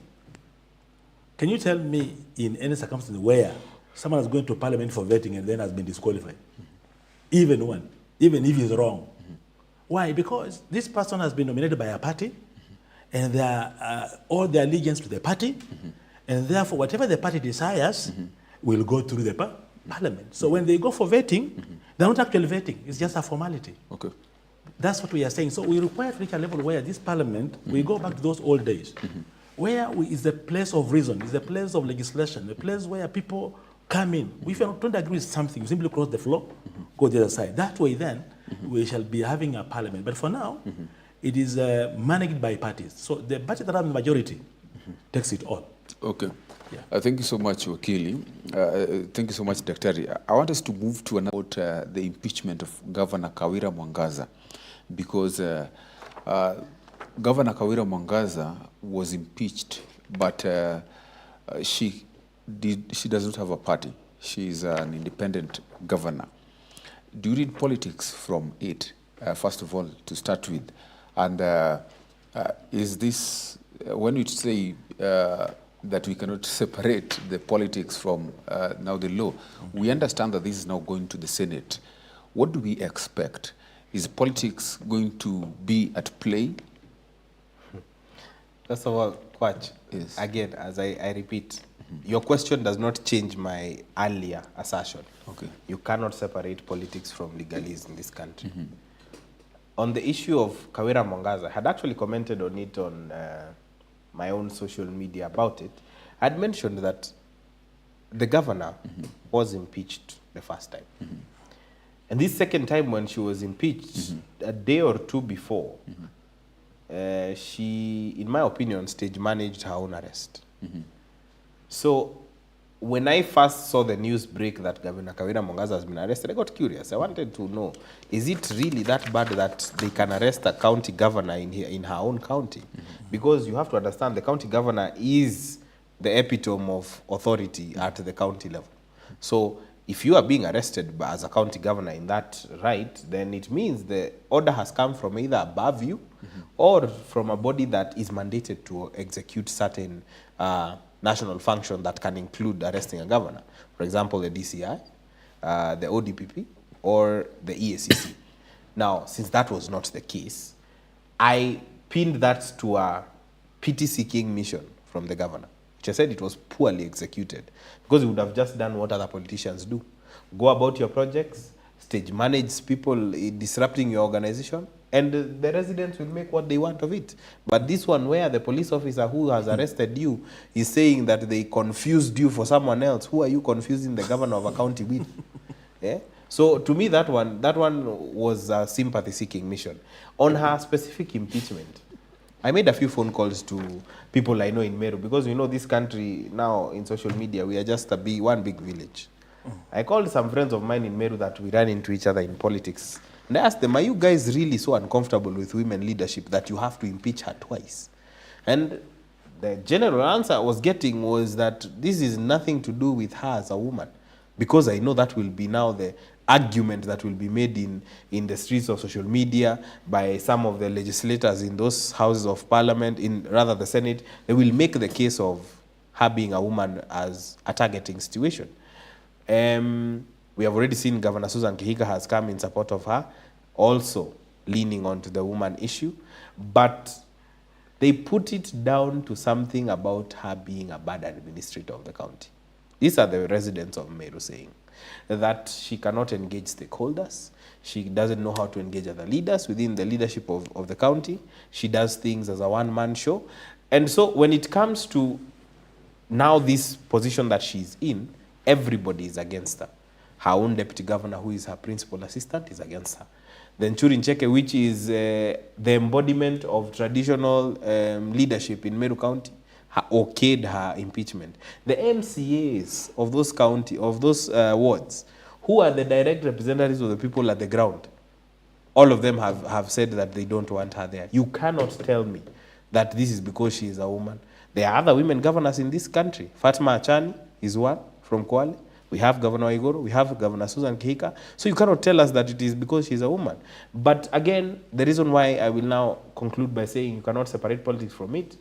Can you tell me in any circumstance where someone is going to parliament for vetting and then has been disqualified? Even one, even if he's wrong. Why? Because this person has been nominated by a party, and they are all their allegiance to the party, and therefore whatever the party desires, will go through the parliament. So when they go for vetting, they're not actually vetting. It's just a formality. Okay. That's what we are saying. So we require to reach a level where this parliament, we go back to those old days, where is the place of reason, is the place of legislation, the place where people come in. If you don't agree with something, you simply cross the floor, go the other side. That way then, we shall be having a parliament. But for now, it is managed by parties. So the party that have the majority takes it all. Okay. Thank you so much, Wakili. Thank you so much, Daktari. I want us to move to another the impeachment of Governor Kawira Mwangaza, because Governor Kawira Mwangaza was impeached, but she does not have a party. She is an independent governor. Do you read politics from it, first of all, to start with? And is this, when you say that we cannot separate the politics from now the law, we understand that this is now going to the Senate. What do we expect? Is politics going to be at play? First of all, Kwach, yes. Again, as I repeat, your question does not change my earlier assertion. Okay. You cannot separate politics from legalese in this country. On the issue of Kawira Mwangaza, I had actually commented on it on my own social media about it. I had mentioned that the governor was impeached the first time. And this second time when she was impeached, a day or two before, she, in my opinion, stage managed her own arrest. So when I first saw the news break that Governor Kawira Mwangaza has been arrested, I got curious. I wanted to know, is it really that bad that they can arrest a county governor in her own county? Because you have to understand, the county governor is the epitome of authority at the county level. So if you are being arrested as a county governor in that right, then it means the order has come from either above you or from a body that is mandated to execute certain national function that can include arresting a governor. For example, the DCI, the ODPP, or the EACC. Now, since that was not the case, I pinned that to a pity-seeking mission from the governor, which I said it was poorly executed, because you would have just done what other politicians do. Go about your projects, stage manage people disrupting your organization, and the residents will make what they want of it. But this one where the police officer who has arrested you is saying that they confused you for someone else, who are you confusing the governor of a county with? Yeah? So to me, that one was a sympathy-seeking mission. On her specific impeachment, I made a few phone calls to people I know in Meru, because you know this country now in social media, we are just one big village. I called some friends of mine in Meru that we ran into each other in politics. And I asked them, are you guys really so uncomfortable with women leadership that you have to impeach her twice? And the general answer I was getting was that this is nothing to do with her as a woman, because I know that will be now the argument that will be made in the streets of social media by some of the legislators in those houses of parliament, rather the Senate. They will make the case of her being a woman as a targeting situation. We have already seen Governor Susan Kihika has come in support of her, also leaning onto the woman issue, but they put it down to something about her being a bad administrator of the county. These are the residents of Meru saying that she cannot engage stakeholders, she doesn't know how to engage other leaders within the leadership of the county, she does things as a one-man show. And so when it comes to now this position that she's in, everybody is against her. Her own deputy governor, who is her principal assistant, is against her. Then Njuri Ncheke, which is the embodiment of traditional leadership in Meru County, okayed her impeachment. The MCAs of those wards, who are the direct representatives of the people at the ground, all of them have said that they don't want her there. You cannot tell me that this is because she is a woman. There are other women governors in this country. Fatma Achani is one from Kwale. We have Governor Waiguru, we have Governor Susan Kihika. So you cannot tell us that it is because she's a woman. But again, the reason why I will now conclude by saying you cannot separate politics from it.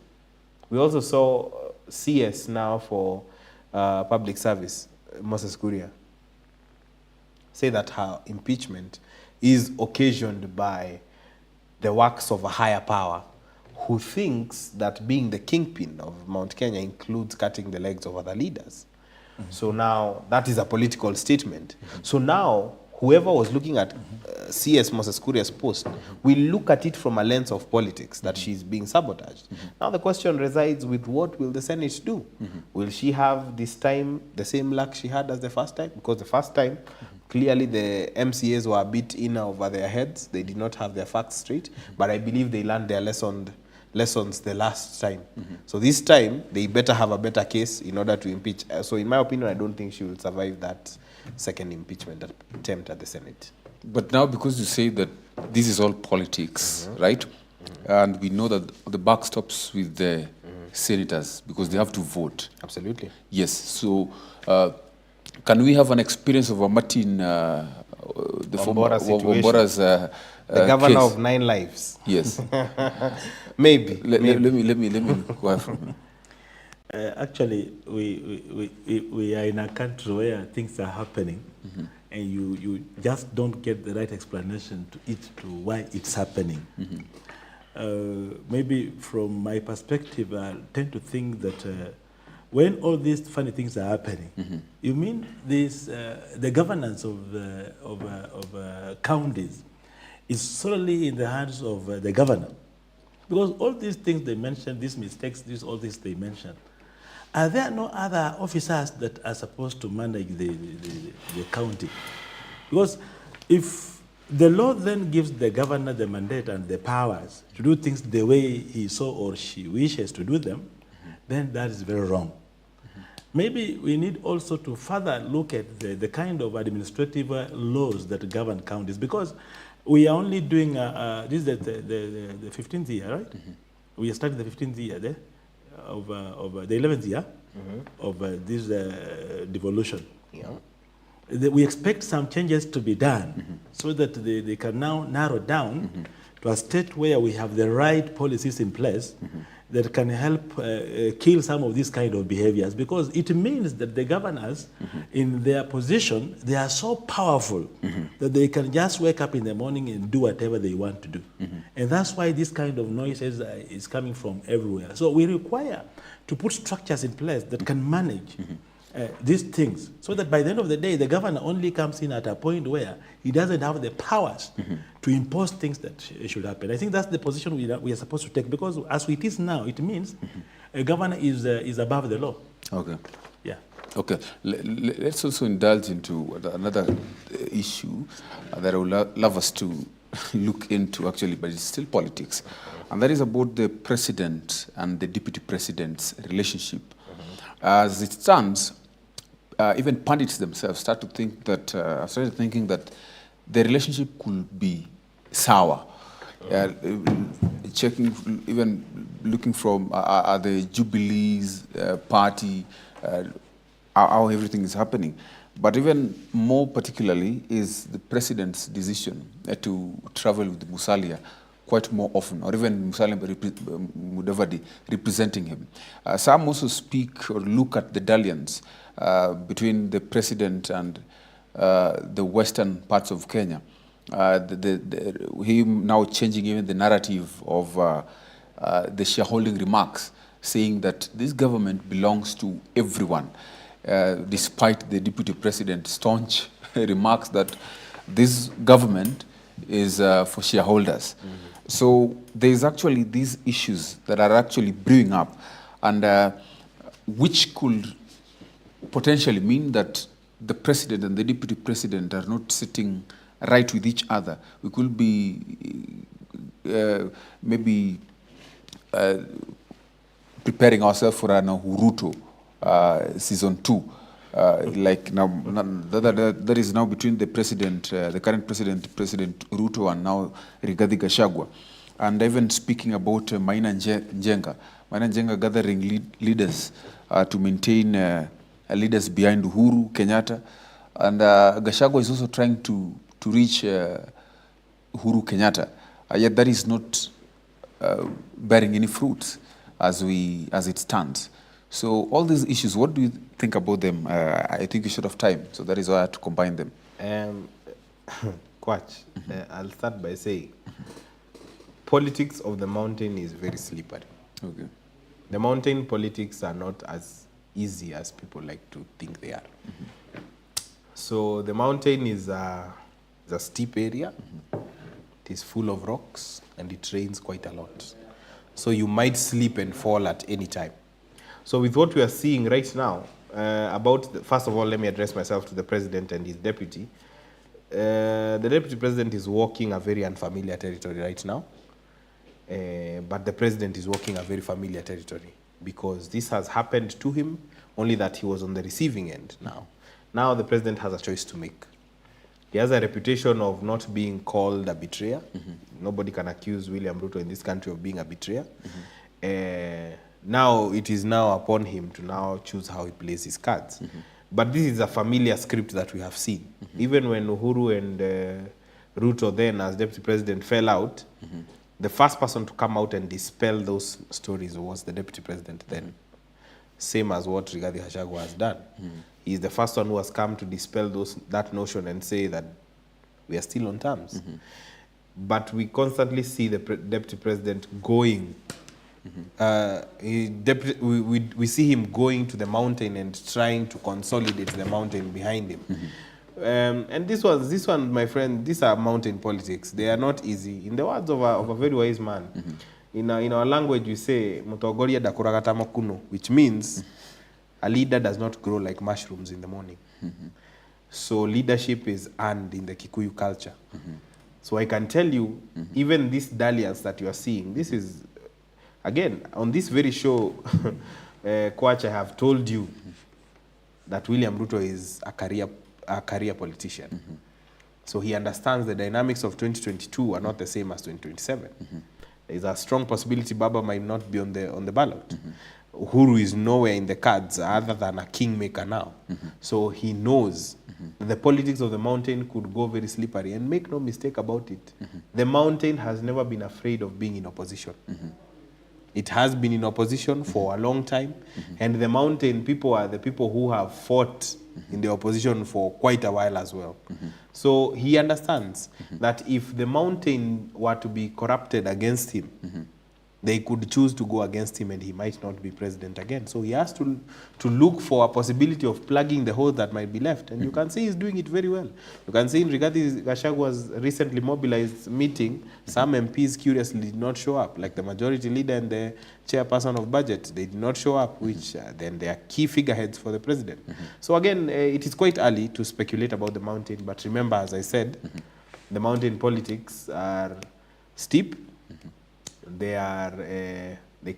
We also saw CS now for public service, Moses Kuria, say that her impeachment is occasioned by the works of a higher power who thinks that being the kingpin of Mount Kenya includes cutting the legs of other leaders. So now that is a political statement. So now whoever was looking at CS Moses Kuria's post will look at it from a lens of politics, that she's being sabotaged. Now the question resides with what will the Senate do? Will she have this time the same luck she had as the first time? Because the first time, clearly the MCAs were a bit in over their heads. They did not have their facts straight, but I believe they learned their lessons the last time. So this time, they better have a better case in order to impeach. So in my opinion, I don't think she will survive that second impeachment attempt at the Senate. But now, because you say that this is all politics, right? And we know that the buck stops with the senators because they have to vote. Absolutely. Yes. So, can we have an experience of a Martin, the former Wambora's the governor case? of 9 lives? Yes. Maybe. Let me go from him. Actually, we are in a country where things are happening, and you just don't get the right explanation to why it's happening. Maybe from my perspective, I tend to think that when all these funny things are happening, you mean this the governance of counties is solely in the hands of the governor, because all these things they mentioned, these mistakes, all these they mentioned. Are there no other officers that are supposed to manage the county? Because if the law then gives the governor the mandate and the powers to do things the way he so or she wishes to do them, then that is very wrong. Maybe we need also to further look at the kind of administrative laws that govern counties, because we are only doing, this is the 15th year, right? We are starting the 15th year there. Of the 11th year of this devolution. We expect some changes to be done so that they can now narrow down to a state where we have the right policies in place that can help kill some of these kind of behaviors, because it means that the governors in their position, they are so powerful that they can just wake up in the morning and do whatever they want to do. And that's why this kind of noises is coming from everywhere. So we require to put structures in place that can manage these things, so that by the end of the day, the governor only comes in at a point where he doesn't have the powers to impose things that should happen. I think that's the position we are supposed to take, because as it is now, it means a governor is above the law. Okay. Yeah. Okay. Let's also indulge into another issue that I would love us to look into, actually, but it's still politics. And that is about the president and the deputy president's relationship. As it stands, even pundits themselves start to think that, started thinking that the relationship could be sour. Checking, even looking from the Jubilee's party, how everything is happening. But even more particularly is the president's decision to travel with Musalia quite more often, or even Musalia Mudavadi representing him. Some also speak or look at the dalliance between the president and the western parts of Kenya. Him now changing even the narrative of the shareholding remarks, saying that this government belongs to everyone, despite the deputy president's staunch remarks that this government is for shareholders. So there's actually these issues that are actually brewing up, and which could potentially mean that the president and the deputy president are not sitting right with each other. We could be maybe preparing ourselves for an Uhuruto season 2. Like now, that is now between the president, the current president, President Ruto, and now Rigathi Gachagua. And even speaking about Maina Njenga gathering leaders to maintain leaders behind Uhuru Kenyatta, and Gachagua is also trying to reach Uhuru Kenyatta. Yet that is not bearing any fruits as it stands. So all these issues, what do you think about them? I think you should have time, so that is why I had to combine them. Kwach, I'll start by saying, politics of the mountain is very slippery. Okay. The mountain politics are not as easy as people like to think they are. So the mountain is a steep area. It is full of rocks and it rains quite a lot. So you might slip and fall at any time. So with what we are seeing right now, first of all, let me address myself to the president and his deputy. The deputy president is walking a very unfamiliar territory right now, but the president is walking a very familiar territory because this has happened to him, only that he was on the receiving end now. Now the president has a choice to make. He has a reputation of not being called a betrayer. Nobody can accuse William Ruto in this country of being a betrayer. Now it is now upon him to now choose how he plays his cards. But this is a familiar script that we have seen. Even when Uhuru and Ruto then as deputy president fell out, the first person to come out and dispel those stories was the deputy president then. Same as what Rigathi Gachagua has done. He's the first one who has come to dispel that notion and say that we are still on terms. But we constantly see the deputy president going. We see him going to the mountain and trying to consolidate the mountain behind him. And this one, my friend, these are mountain politics. They are not easy. In the words of a very wise man, in our language we say, "Mutogoria dakuragata makuno," which means a leader does not grow like mushrooms in the morning. So leadership is earned in the Kikuyu culture. So I can tell you, even this dalliance that you are seeing, this is, again, on this very show, Kwach, I have told you that William Ruto is a career politician. So he understands the dynamics of 2022 are not the same as 2027. There is a strong possibility Baba might not be on the ballot. Uhuru is nowhere in the cards other than a kingmaker now. So he knows the politics of the mountain could go very slippery. And make no mistake about it, the mountain has never been afraid of being in opposition. It has been in opposition for a long time. And the mountain people are the people who have fought in the opposition for quite a while as well. So he understands that if the mountain were to be corrupted against him, they could choose to go against him and he might not be president again. So he has to look for a possibility of plugging the hole that might be left. And you can see he's doing it very well. You can see in Rigathi Gachagua's recently mobilized meeting, some MPs curiously did not show up, like the majority leader and the chairperson of budget. They did not show up, which then they are key figureheads for the president. So again, it is quite early to speculate about the mountain. But remember, as I said, the mountain politics are steep. They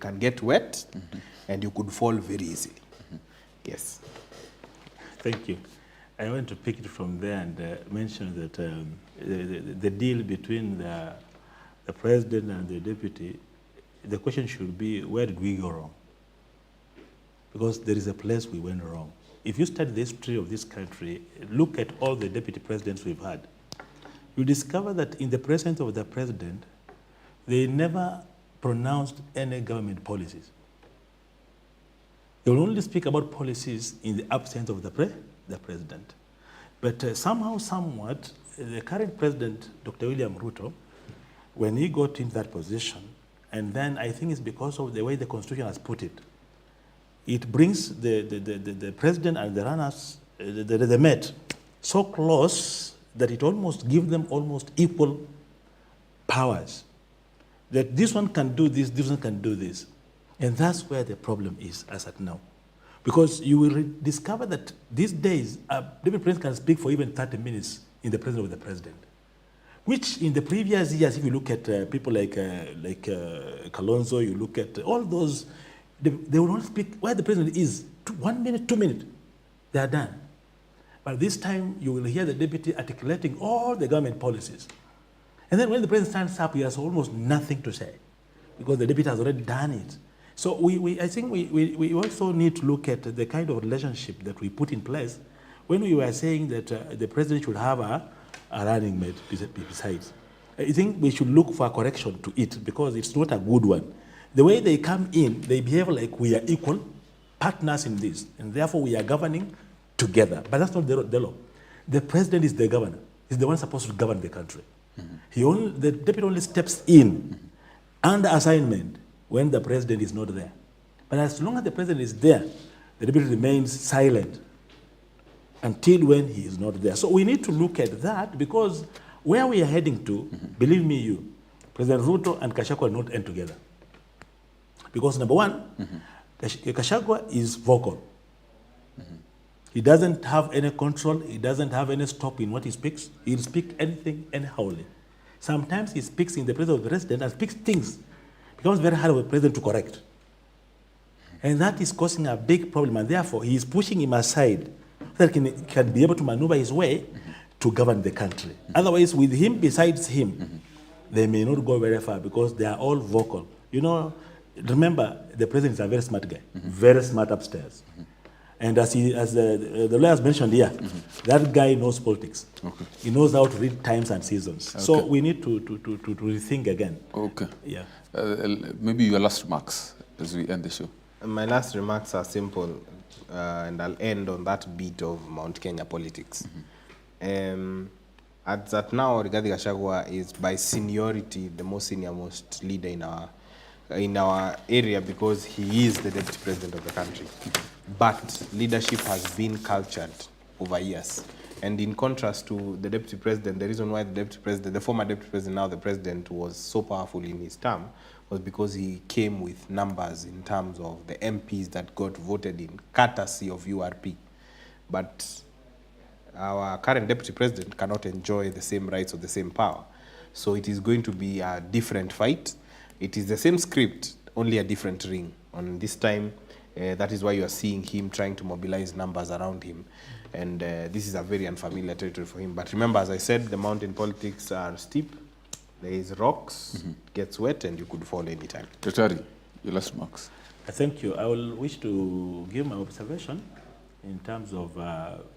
can get wet, and you could fall very easily. Yes. Thank you. I want to pick it from there and mention that the deal between the president and the deputy, the question should be, where did we go wrong? Because there is a place we went wrong. If you study the history of this country, look at all the deputy presidents we've had, you discover that in the presence of the president, they never pronounced any government policies. They will only speak about policies in the absence of the president. But somehow, somewhat, the current president, Dr. William Ruto, when he got into that position, and then I think it's because of the way the Constitution has put it, it brings the president and the runners, the Met, so close that it almost gives them almost equal powers. That this one can do this one can do this. And that's where the problem is as at now. Because you will discover that these days, a deputy president can speak for even 30 minutes in the presence of the president. Which in the previous years, if you look at people like Kalonzo, you look at all those, they will not speak where the president is. 1 minute, 2 minutes, they are done. But this time, you will hear the deputy articulating all the government policies. And then when the president stands up, he has almost nothing to say because the deputy has already done it. So I think we also need to look at the kind of relationship that we put in place when we were saying that the president should have a running mate besides. I think we should look for a correction to it because it's not a good one. The way they come in, they behave like we are equal partners in this, and therefore we are governing together. But that's not the law. The president is the governor. He's the one supposed to govern the country. The deputy only steps in under assignment when the president is not there. But as long as the president is there, the deputy remains silent until when he is not there. So we need to look at that, because where we are heading to, believe me you, President Ruto and Gachagua will not end together. Because number one, Gachagua is vocal. He doesn't have any control, he doesn't have any stop in what he speaks. He'll speak anything anyhowly. Sometimes he speaks in the presence of the president and speaks things. It becomes very hard for the president to correct. And that is causing a big problem, and therefore he is pushing him aside so that he can be able to maneuver his way to govern the country. Otherwise, with him besides him, they may not go very far, because they are all vocal. You know, remember, the president is a very smart guy, very smart upstairs. And as the lawyers mentioned here, that guy knows politics. Okay. He knows how to read times and seasons. Okay. So we need to rethink again. Okay. Yeah. Maybe your last remarks as we end the show. My last remarks are simple, and I'll end on that beat of Mount Kenya politics. At that now, Rigathi Gachagua is by seniority the most senior-most leader in our area, because he is the deputy president of the country. But leadership has been cultured over years. And in contrast to the deputy president, the reason why the former deputy president, now the president, was so powerful in his term was because he came with numbers in terms of the MPs that got voted in, courtesy of URP. But our current deputy president cannot enjoy the same rights or the same power. So it is going to be a different fight. It is the same script, only a different ring. And this time, that is why you are seeing him trying to mobilize numbers around him. And this is a very unfamiliar territory for him. But remember, as I said, the mountain politics are steep. There is rocks, gets wet, and you could fall anytime. Daktari, your last remarks. Thank you. I will wish to give my observation in terms of,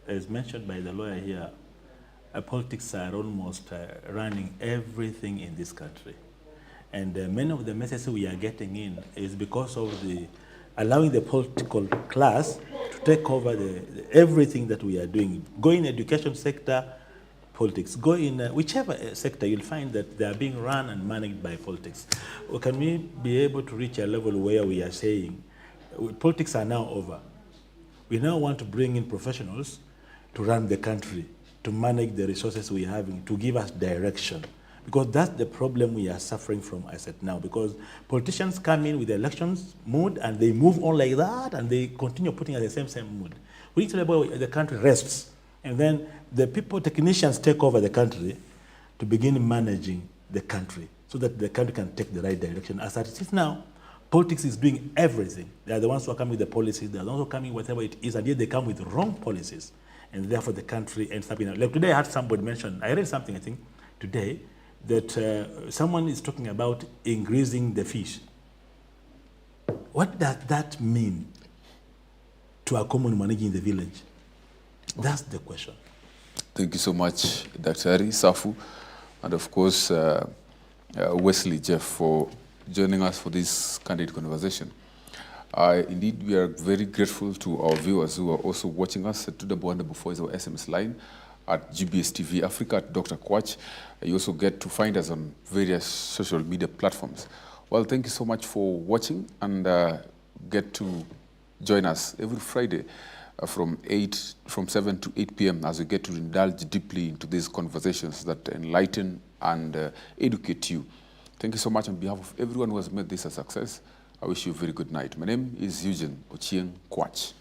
as mentioned by the lawyer here, politics are almost running everything in this country. And many of the messages we are getting in is because of allowing the political class to take over everything that we are doing. Go in education sector, politics. Go in whichever sector, you'll find that they are being run and managed by politics. Or can we be able to reach a level where we are saying, politics are now over. We now want to bring in professionals to run the country, to manage the resources we are having, to give us direction. Because that's the problem we are suffering from as at now. Because politicians come in with the elections mood and they move on like that and they continue putting us the same mood. We need to label the country rests. And then the technicians take over the country to begin managing the country so that the country can take the right direction. As it is now, politics is doing everything. They are the ones who are coming with the policies, they are the ones who are coming with whatever it is, and yet they come with wrong policies. And therefore the country ends up in like today I had somebody mention, I read something I think today, that someone is talking about increasing the fees. What does that mean to a common man in the village? That's the question. Thank you so much, Dr. Safu, and of course, Wesley Jeff, for joining us for this candid conversation. Indeed, we are very grateful to our viewers who are also watching us. Before is our SMS line at GBS TV Africa, at Dr. Kwach. You also get to find us on various social media platforms. Well, thank you so much for watching, and get to join us every Friday from 7 to 8 p.m. as we get to indulge deeply into these conversations that enlighten and educate you. Thank you so much on behalf of everyone who has made this a success. I wish you a very good night. My name is Eugene Ochieng Kwach.